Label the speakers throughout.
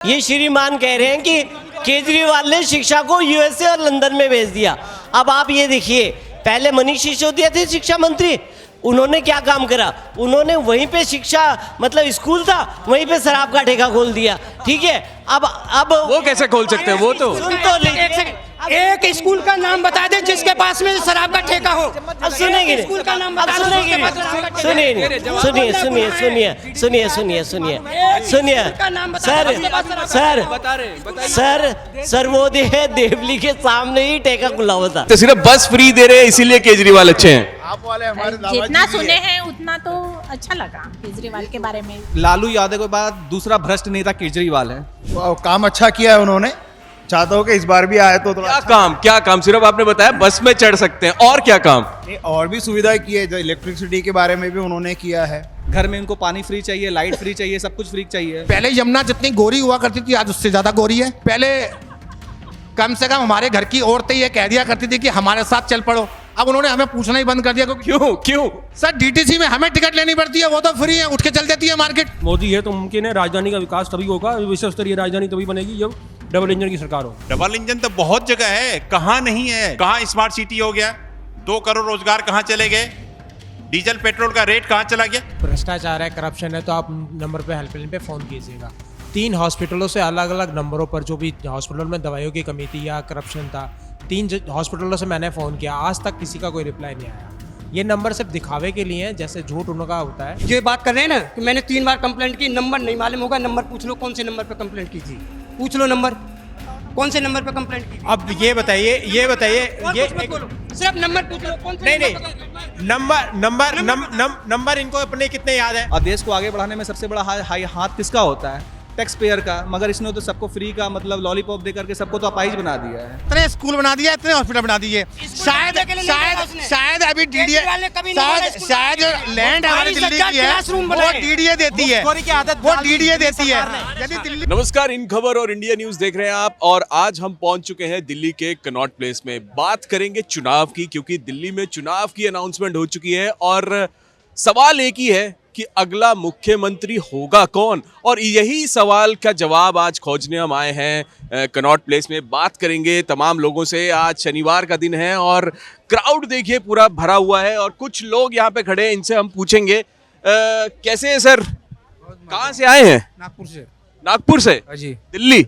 Speaker 1: ये श्रीमान कह रहे हैं कि केजरीवाल ने शिक्षा को यूएसए और लंदन में भेज दिया। अब आप ये देखिए, पहले मनीष सिसोदिया थे शिक्षा मंत्री, उन्होंने क्या काम करा? उन्होंने वहीं पे शिक्षा मतलब स्कूल था, वहीं पे शराब का ठेका खोल दिया। ठीक है, अब
Speaker 2: वो कैसे खोल सकते हैं? वो तो
Speaker 1: सुन तो लीजिए।
Speaker 3: एक स्कूल का नाम बता दे जिसके पास में शराब का ठेका हो।
Speaker 1: अब सुनेंगे,
Speaker 3: स्कूल का नाम
Speaker 1: अब
Speaker 3: बता दो,
Speaker 1: सुनेंगे,
Speaker 3: जिसके पास शराब का
Speaker 1: सुनिए
Speaker 3: ठेका हो।
Speaker 1: सुनिए सुनिए सुनिए सुनिए सुनिए सुनिए सुनिए सर वो देवली के सामने ही ठेका खुला हुआ था।
Speaker 2: तो सिर्फ बस फ्री दे रहे हैं इसीलिए केजरीवाल अच्छे हैं।
Speaker 4: आप वाले हमारे
Speaker 5: जितना सुने हैं उतना तो अच्छा लगा केजरीवाल के बारे में।
Speaker 6: लालू यादव के बाद दूसरा भ्रष्ट नेता केजरीवाल है।
Speaker 4: काम अच्छा किया है उन्होंने, चाहता हूँ कि इस बार भी आए तो थोड़ा
Speaker 2: क्या काम? सिर्फ आपने बताया बस में चढ़ सकते हैं, और क्या काम?
Speaker 4: और भी सुविधाएं की है, जो इलेक्ट्रिसिटी के बारे में भी उन्होंने किया है।
Speaker 6: घर में उनको पानी फ्री चाहिए, लाइट फ्री चाहिए, सब कुछ फ्री चाहिए।
Speaker 3: पहले यमुना जितनी गोरी हुआ करती थी आज उससे ज्यादा गोरी है। पहले कम से कम हमारे घर की औरतें ये कह दिया करती थी कि हमारे साथ चल पड़ो, अब उन्होंने हमें पूछना ही बंद कर दिया।
Speaker 2: क्यों?
Speaker 3: सर डीटीसी में हमें टिकट लेनी पड़ती है, वो तो फ्री है, उठ के चल देती है मार्केट।
Speaker 7: मोदी है तो मुमकिन है राजधानी का विकास तभी होगा, विश्व स्तरीय राजधानी तभी बनेगी जब डबल इंजन की सरकार हो।
Speaker 8: डबल इंजन तो बहुत जगह है, कहाँ नहीं है? कहाँ स्मार्ट सिटी हो गया? 2 करोड़ रोजगार कहाँ चले गए? डीजल पेट्रोल का रेट कहाँ चला गया?
Speaker 9: भ्रष्टाचार है, करप्शन है, तो आप नंबर पे हेल्पलाइन पे फ़ोन कीजिएगा। 3 हॉस्पिटलों से अलग अलग नंबरों पर जो भी हॉस्पिटल में दवाइयों की कमी थी या करप्शन था, 3 हॉस्पिटलों से मैंने फ़ोन किया, आज तक किसी का कोई रिप्लाई नहीं आया। ये नंबर सिर्फ दिखावे के लिए हैं, जैसे झूठ उनका होता है।
Speaker 3: ये बात कर रहे हैं ना कि मैंने 3 बार कंप्लेंट की, नंबर नहीं मालूम होगा, नंबर पूछ लो कौन से नंबर पे कंप्लेंट की थी, पूछ लो नंबर कौन से नंबर पे कंप्लेंट की।
Speaker 9: अब ये बताइए
Speaker 3: सिर्फ नंबर पूछ लो कौन से
Speaker 9: नंबर इनको अपने कितने याद है?
Speaker 6: और देश को आगे बढ़ाने में सबसे बड़ा हाथ किसका होता है? टैक्स पेयर का। मगर इसने तो सबको फ्री का मतलब लॉलीपॉप दे करके सबको तो अपाहिज बना दिया है।
Speaker 3: इतने स्कूल बना दिया, इतने हॉस्पिटल बना दिए। शायद अभी डीडीए शायद जो लैंड हमारी दिल्ली की है वो डीडीए देती है, वो डीडीए देती है। यदि दिल्ली
Speaker 2: नमस्कार, इन खबर और इंडिया न्यूज देख रहे हैं आप, और आज हम पहुंच चुके हैं दिल्ली के कनॉट प्लेस में। बात करेंगे चुनाव की, क्योंकि दिल्ली में चुनाव की अनाउंसमेंट हो चुकी है और सवाल एक ही है कि अगला मुख्यमंत्री होगा कौन, और यही सवाल का जवाब आज खोजने हम आए हैं कनॉट प्लेस में। बात करेंगे तमाम लोगों से। आज शनिवार का दिन है और क्राउड देखिए पूरा भरा हुआ है और कुछ लोग यहाँ पे खड़े हैं, इनसे हम पूछेंगे कैसे हैं सर, कहाँ से आए हैं? नागपुर से
Speaker 9: जी,
Speaker 2: दिल्ली।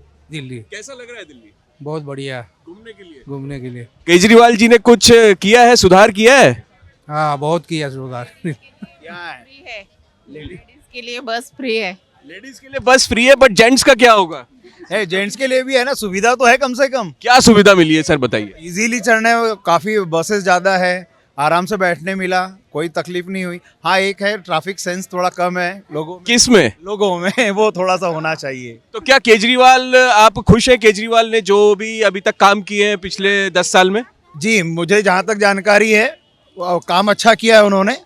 Speaker 9: कैसा
Speaker 2: लग रहा है दिल्ली?
Speaker 9: बहुत बढ़िया
Speaker 2: घूमने के लिए। केजरीवाल जी ने कुछ किया है, सुधार किया है?
Speaker 9: हाँ, बहुत किया सुधार।
Speaker 5: लेडीज के लिए बस फ्री है।
Speaker 2: लेडीज के लिए बस फ्री है, बट जेंट्स का क्या होगा?
Speaker 4: जेंट्स के लिए भी है ना, सुविधा तो है कम से कम।
Speaker 2: क्या सुविधा मिली है सर, बताइए।
Speaker 4: इजीली चढ़ने में काफी बसेस ज्यादा है, आराम से बैठने मिला, कोई तकलीफ नहीं हुई। हाँ, एक है ट्रैफिक सेंस थोड़ा कम है लोगों में।
Speaker 2: किस में?
Speaker 4: लोगों में वो थोड़ा सा होना चाहिए।
Speaker 2: तो क्या केजरीवाल, आप खुश है केजरीवाल ने जो भी अभी तक काम किए हैं पिछले 10 साल में?
Speaker 4: जी, मुझे जहाँ तक जानकारी है काम अच्छा किया है उन्होंने,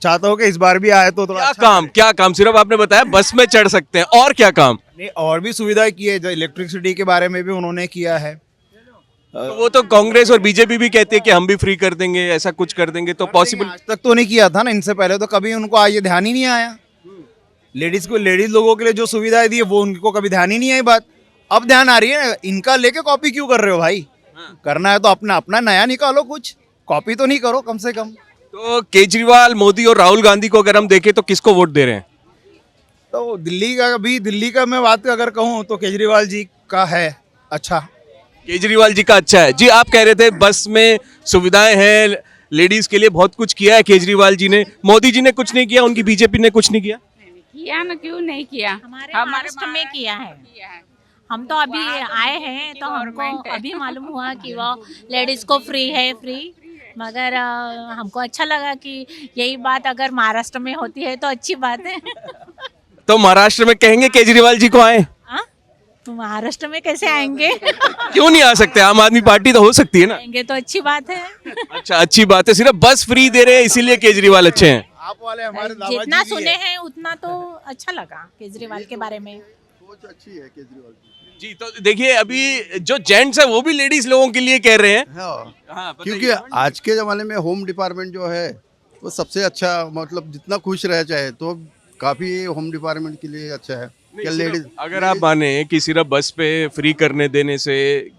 Speaker 4: चाहता हूँ कि इस बार भी आए तो थोड़ा
Speaker 2: क्या काम? सिर्फ आपने बताया बस में चढ़ सकते हैं, और क्या काम?
Speaker 4: नहीं, और भी सुविधाएं की है, जो इलेक्ट्रिसिटी के बारे में भी उन्होंने किया है।
Speaker 2: तो वो तो कांग्रेस और बीजेपी भी कहती है कि हम भी फ्री कर देंगे, ऐसा कुछ कर देंगे, तो पॉसिबल
Speaker 4: आज तक तो नहीं किया था ना, इनसे पहले तो कभी उनको ये ध्यान ही नहीं आया। लेडीज लोगों के लिए जो सुविधाएं दी है वो उनको कभी ध्यान ही नहीं आई बात। अब ध्यान आ रही है। इनका लेके कॉपी क्यों कर रहे हो भाई? करना है तो अपना नया निकालो, कुछ कॉपी तो नहीं करो कम से कम।
Speaker 2: तो केजरीवाल, मोदी और राहुल गांधी को अगर हम देखें तो किसको वोट दे रहे हैं?
Speaker 4: तो दिल्ली का मैं बात अगर कहूँ तो केजरीवाल जी का है अच्छा।
Speaker 2: केजरीवाल जी का अच्छा है। जी, आप कह रहे थे बस में सुविधाएं हैं, लेडीज के लिए बहुत कुछ किया है केजरीवाल जी ने। मोदी जी ने कुछ नहीं किया, उनकी बीजेपी ने कुछ नहीं किया।
Speaker 5: किया ना, क्यों नहीं किया? हमारे महाराष्ट्र में किया है। हम तो अभी आए हैं तो हमको अभी मालूम हुआ कि वो लेडीज को फ्री है, मगर हमको अच्छा लगा कि यही बात अगर महाराष्ट्र में होती है तो अच्छी बात है।
Speaker 2: तो महाराष्ट्र में कहेंगे केजरीवाल जी को आए?
Speaker 5: तो महाराष्ट्र में कैसे आएंगे?
Speaker 2: क्यों नहीं आ सकते? आम आदमी पार्टी तो हो सकती है ना।
Speaker 5: आएंगे तो अच्छी बात है।
Speaker 2: अच्छा, अच्छी बात है। सिर्फ बस फ्री दे रहे हैं इसीलिए केजरीवाल अच्छे हैं।
Speaker 4: आप वाले हमारे
Speaker 5: जितना सुने हैं उतना तो अच्छा लगा केजरीवाल के बारे में।
Speaker 4: सोच अच्छी है केजरीवाल की।
Speaker 2: जी, तो देखिए अभी जो जेंट्स है वो भी लेडीज लोगों के लिए कह रहे हैं।
Speaker 10: हाँ, क्योंकि आज के ज़माने में होम डिपार्टमेंट जो है वो सबसे अच्छा, मतलब जितना खुश रह चाहे तो काफ़ी होम डिपार्टमेंट के लिए अच्छा है। कि लेडीज
Speaker 2: अगर आप माने कि सिर्फ बस पे फ्री करने देने से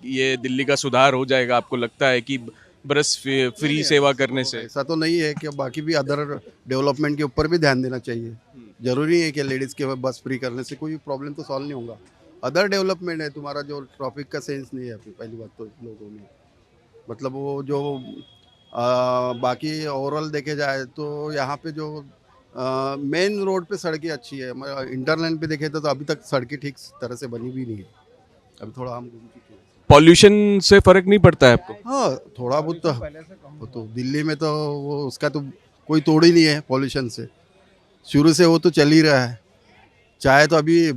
Speaker 2: ये दिल्ली का सुधार हो जाएगा, आपको लगता है कि बस फ्री सेवा करने से?
Speaker 10: ऐसा तो नहीं है कि बाकी भी अदर डेवलपमेंट के ऊपर भी ध्यान देना चाहिए। जरूरी है कि लेडीज़ के बस फ्री करने से कोई प्रॉब्लम तो सॉल्व नहीं होगा। अदर डेवलपमेंट है, तुम्हारा जो ट्रैफिक का सेंस नहीं है पहली बात तो लोगों में, मतलब वो जो बाकी ओवरऑल देखे जाए तो यहाँ पे जो मेन रोड पे सड़कें अच्छी है, इंटरलाइन पे देखे तो अभी तक सड़कें ठीक तरह से बनी भी नहीं है। अभी थोड़ा हम घूम चुके हैं।
Speaker 2: पॉल्यूशन से फर्क नहीं पड़ता है आपको?
Speaker 10: हाँ थोड़ा बहुत तो, वो तो दिल्ली में तो वो उसका तो कोई तोड़ ही नहीं है पॉल्यूशन से, शुरू से वो तो चल ही रहा है। चाहे तो अभी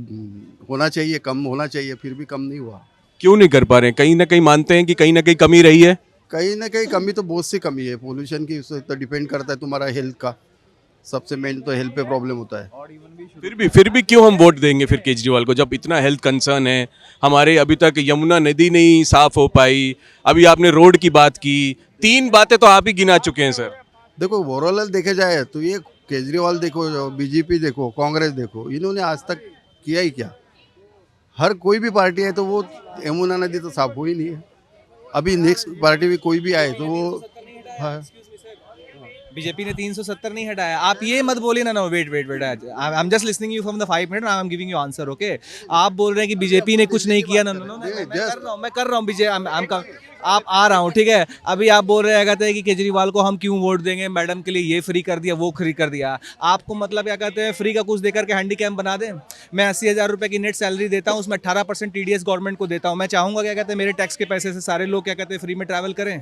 Speaker 10: होना चाहिए, कम होना चाहिए, फिर भी कम नहीं हुआ।
Speaker 2: क्यों नहीं कर पा रहे हैं? कहीं ना कहीं मानते हैं कि कहीं ना कहीं कमी रही है?
Speaker 10: कहीं ना कहीं कमी तो बहुत सी कमी है पोल्यूशन की, उससे तो डिपेंड करता है तुम्हारा हेल्थ का, सबसे मेन तो हेल्थ पे प्रॉब्लम होता है।
Speaker 2: फिर भी क्यों हम वोट देंगे फिर केजरीवाल को, जब इतना हेल्थ कंसर्न है? हमारे अभी तक यमुना नदी नहीं साफ हो पाई, अभी आपने रोड की बात की, 3 बातें तो आप ही गिना चुके हैं सर।
Speaker 10: देखो ओवरऑल देखे जाए तो ये केजरीवाल देखो, बीजेपी देखो, कांग्रेस देखो, इन्होंने आज तक किया ही क्या? हर कोई भी पार्टी है तो वो यमुना नदी तो साफ हो ही नहीं है। अभी नेक्स्ट पार्टी भी कोई भी आए तो वो हाँ।
Speaker 6: बीजेपी ने 370 नहीं हटाया। आप ये मत बोलिए ना, no wait I am just listening you from the 5 minute, I am giving you answer, okay? आप बोल रहे हैं कि बीजेपी ने कुछ नहीं किया। नो मैं कर रहा हूँ बीजेपी, आप आ रहा हूँ, ठीक है? अभी आप बोल रहे हैं कहते हैं कि केजरीवाल को हम क्यों वोट देंगे, मैडम के लिए ये फ्री कर दिया, वो फ्री कर दिया। आपको मतलब क्या कहते हैं फ्री का कुछ देकर के हैंडीकैप बना दें? मैं 80,000 रुपये की नेट सैलरी देता हूँ, उसमें 18% TDS गवर्नमेंट को देता हूँ। मैं चाहूँगा क्या कहते हैं मेरे टैक्स के पैसे से सारे लोग क्या कहते हैं फ्री में ट्रैवल करें?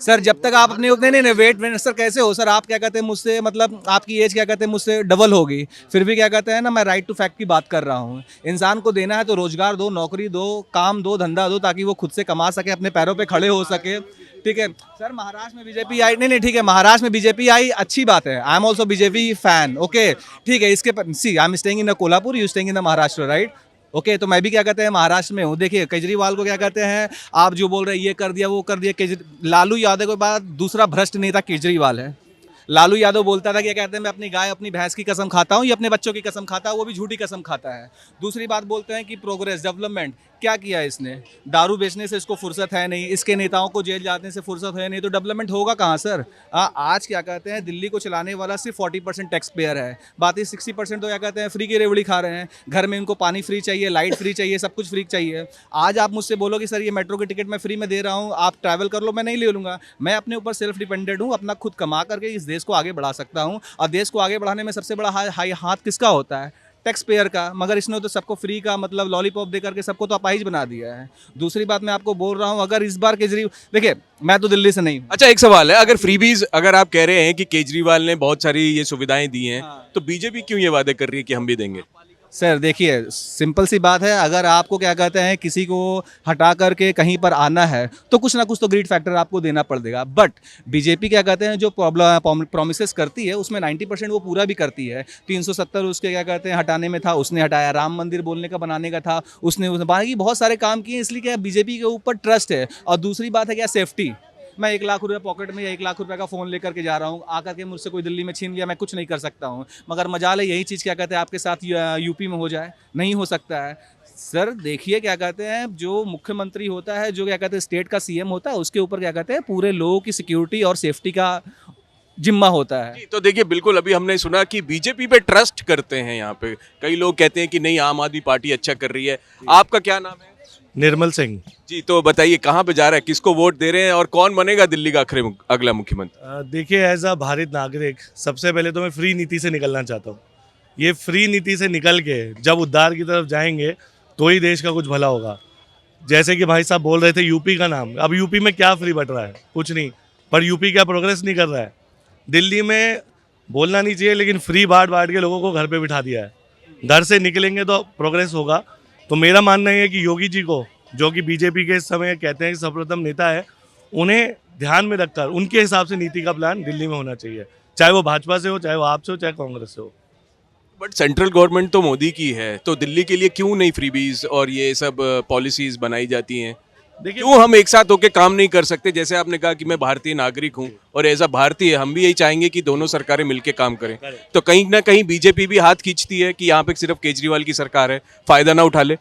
Speaker 6: सर जब तक आप अपने नहीं वेट सर कैसे हो सर? आप क्या कहते हैं मुझसे, मतलब आपकी एज क्या कहते हैं मुझसे डबल होगी, फिर भी क्या कहते हैं ना, मैं राइट टू फैक्ट की बात कर रहा हूँ। इंसान को देना है तो रोजगार दो, नौकरी दो, काम दो, धंधा दो, ताकि वो खुद से कमा सके, अपने पैरों पे खड़े हो सके, ठीक है? सर महाराष्ट्र में बीजेपी आई, नहीं ठीक है, महाराष्ट्र में बीजेपी आई, अच्छी बात है। I am also BJP fan, okay ठीक है? इसके see I am staying in the Kolhapur, you staying in the Maharashtra, right? Okay तो मैं भी क्या कहते हैं महाराष्ट्र में हूँ। देखिए केजरीवाल को क्या कहते हैं, आप जो बोल रहे हैं ये कर दिया वो कर दिया, लालू यादव के बाद दूसरा भ्रष्ट नेता केजरीवाल है। लालू यादव बोलता था कि क्या कहते हैं मैं अपनी गाय अपनी भैंस की कसम खाता हूँ, ये अपने बच्चों की कसम खाता है, वो भी झूठी कसम खाता है। दूसरी बात बोलते हैं कि प्रोग्रेस डेवलपमेंट, क्या किया इसने? दारू बेचने से इसको फुर्सत है नहीं, इसके नेताओं को जेल जाने से फुर्सत है नहीं, तो डेवलपमेंट होगा कहाँ सर? आज क्या कहते हैं दिल्ली को चलाने वाला सिर्फ 40% टैक्स पेयर है, बाकी 60% तो क्या कहते हैं फ्री की रेवड़ी खा रहे हैं। घर में इनको पानी फ्री चाहिए, लाइट फ्री चाहिए, सब कुछ फ्री चाहिए। आज आप मुझसे बोलो कि सर ये मेट्रो की टिकट मैं फ्री में दे रहा हूँ, आप ट्रैवल कर लो, मैं नहीं ले लूँगा। मैं अपने ऊपर सेल्फ डिपेंडेंट हूँ, अपना खुद कमा करके इस देश को आगे बढ़ा सकता हूँ। और देश को आगे बढ़ाने में सबसे बड़ा हाथ किसका होता है? टैक्स पेयर का। मगर इसने तो सबको फ्री का मतलब लॉलीपॉप दे करके सबको तो अपाहिज बना दिया है। दूसरी बात मैं आपको बोल रहा हूँ, अगर इस बार केजरीवाल, देखिए मैं तो दिल्ली से नहीं हूँ।
Speaker 2: अच्छा एक सवाल है, अगर फ्रीबीज, अगर आप कह रहे हैं कि केजरीवाल ने बहुत सारी ये सुविधाएं दी हैं, तो बीजेपी क्यों ये वादे कर रही है कि हम भी देंगे?
Speaker 6: सर देखिए सिंपल सी बात है, अगर आपको क्या कहते हैं किसी को हटा करके कहीं पर आना है तो कुछ ना कुछ तो ग्रीड फैक्टर आपको देना पड़ेगा। बट बीजेपी क्या कहते हैं जो प्रॉमिसेस करती है उसमें 90% वो पूरा भी करती है। 370 उसके क्या कहते हैं हटाने में था, उसने हटाया। राम मंदिर बोलने का बनाने का था, उसने बाकी बहुत सारे काम किए। इसलिए क्या बीजेपी के ऊपर ट्रस्ट है। और दूसरी बात है क्या, सेफ्टी। मैं 1 लाख रुपये पॉकेट में या 1 लाख रुपये का फ़ोन लेकर के जा रहा हूँ, आकर के मुझसे कोई दिल्ली में छीन लिया, मैं कुछ नहीं कर सकता हूँ। मगर मजाल है यही चीज़ क्या कहते हैं आपके साथ यूपी में हो जाए, नहीं हो सकता है। सर देखिए क्या कहते हैं जो मुख्यमंत्री होता है, जो क्या कहते हैं स्टेट का सीएम होता है, उसके ऊपर क्या कहते हैं पूरे लोगों की सिक्योरिटी और सेफ्टी का जिम्मा होता है।
Speaker 2: तो देखिए बिल्कुल अभी हमने सुना कि बीजेपी पे ट्रस्ट करते हैं यहाँ पे। कई लोग कहते हैं कि नहीं आम आदमी पार्टी अच्छा कर रही है। आपका क्या नाम है?
Speaker 11: निर्मल सिंह
Speaker 2: जी। तो बताइए कहाँ पे जा रहा है, किसको वोट दे रहे हैं और कौन बनेगा दिल्ली का अगला मुख्यमंत्री?
Speaker 11: देखिए एज अ भारत नागरिक सबसे पहले तो मैं फ्री नीति से निकलना चाहता हूँ। ये फ्री नीति से निकल के जब उद्धार की तरफ जाएंगे तो ही देश का कुछ भला होगा। जैसे कि भाई साहब बोल रहे थे यूपी का नाम, अब यूपी में क्या फ्री बट रहा है? कुछ नहीं। पर यूपी क्या प्रोग्रेस नहीं कर रहा है? दिल्ली में बोलना नहीं चाहिए लेकिन फ्री बांट के लोगों को घर पे बिठा दिया है। घर से निकलेंगे तो प्रोग्रेस होगा। तो मेरा मानना है कि योगी जी को, जो कि बीजेपी के इस समय कहते हैं कि सर्वप्रथम नेता है, उन्हें ध्यान में रखकर उनके हिसाब से नीति का प्लान दिल्ली में होना चाहिए, चाहे वो भाजपा से हो, चाहे वो आपसे हो, चाहे कांग्रेस से हो।
Speaker 2: बट सेंट्रल गवर्नमेंट तो मोदी की है, तो दिल्ली के लिए क्यों नहीं फ्रीबीज और ये सब पॉलिसीज बनाई जाती हैं? क्यों हम एक साथ होकर काम नहीं कर सकते? जैसे आपने कहा कि मैं भारतीय नागरिक हूं और एज अ भारतीय हम भी यही चाहेंगे कि दोनों सरकारें मिलकर काम करें, तो कहीं ना कहीं बीजेपी भी हाथ खींचती है कि यहाँ पे सिर्फ केजरीवाल की सरकार है, फायदा ना उठा ले।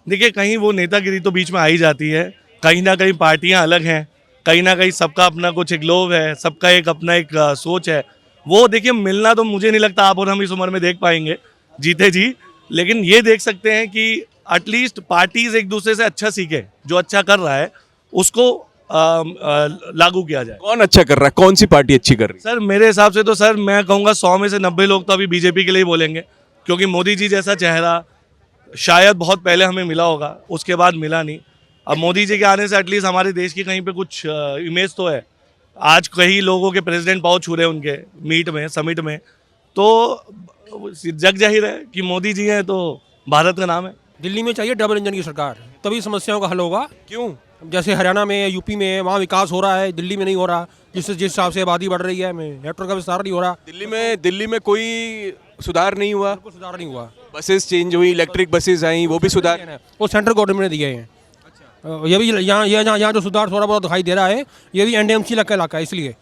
Speaker 11: देखिए, कहीं वो नेतागिरी तो बीच में आ ही जाती है, कहीं ना कहीं पार्टियां अलग हैं, कहीं ना कहीं सबका अपना कुछ एक लोभ है, सबका एक अपना एक सोच है। वो देखिए मिलना तो मुझे नहीं लगता आप और हम इस उम्र में देख पाएंगे जीते जी, लेकिन ये देख सकते हैं कि एटलीस्ट पार्टीज एक दूसरे से अच्छा सीखे, जो अच्छा कर रहा है उसको लागू किया जाए।
Speaker 2: कौन अच्छा कर रहा है? कौन सी पार्टी अच्छी कर रही है?
Speaker 11: सर मेरे हिसाब से तो सर मैं कहूँगा 100 में से 90 लोग तो अभी बीजेपी के लिए ही बोलेंगे, क्योंकि मोदी जी जैसा चेहरा शायद बहुत पहले हमें मिला होगा, उसके बाद मिला नहीं। अब मोदी जी के आने से एटलीस्ट हमारे देश की कहीं पे कुछ इमेज तो है। आज कई लोगों के प्रेसिडेंट पाँव छू रहे हैं उनके मीट में, समिट में, तो जग जाहिर है कि मोदी जी हैं तो भारत का नाम है।
Speaker 7: दिल्ली में चाहिए डबल इंजन की सरकार, तभी समस्याओं का हल होगा। क्यों? जैसे हरियाणा में, यूपी में, वहाँ विकास हो रहा है, दिल्ली में नहीं हो रहा। जिस हिसाब से आबादी बढ़ रही है, मेट्रो का विस्तार नहीं हो रहा।
Speaker 2: दिल्ली में कोई सुधार नहीं हुआ?
Speaker 7: कुछ सुधार नहीं हुआ।
Speaker 2: बसेस चेंज हुई, इलेक्ट्रिक बसेस आई, वो भी सुधार?
Speaker 7: वो सेंट्रल गवर्नमेंट ने दिए हैं। ये भी यहाँ जो सुधार थोड़ा बहुत दिखाई दे रहा है, ये भी एनडीएमसी का इलाका है इसलिए।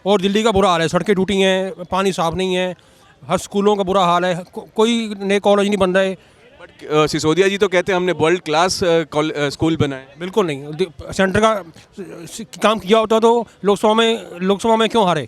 Speaker 7: और दिल्ली का बुरा हाल है, सड़कें टूटी हैं, पानी साफ नहीं है, हर स्कूलों का बुरा हाल है, कोई नए कॉलेज नहीं बन रहे।
Speaker 2: बट सिसोदिया जी तो कहते हैं हमने वर्ल्ड क्लास स्कूल बनाए।
Speaker 7: बिल्कुल नहीं। सेंटर का काम किया होता तो लोकसभा में क्यों हारे?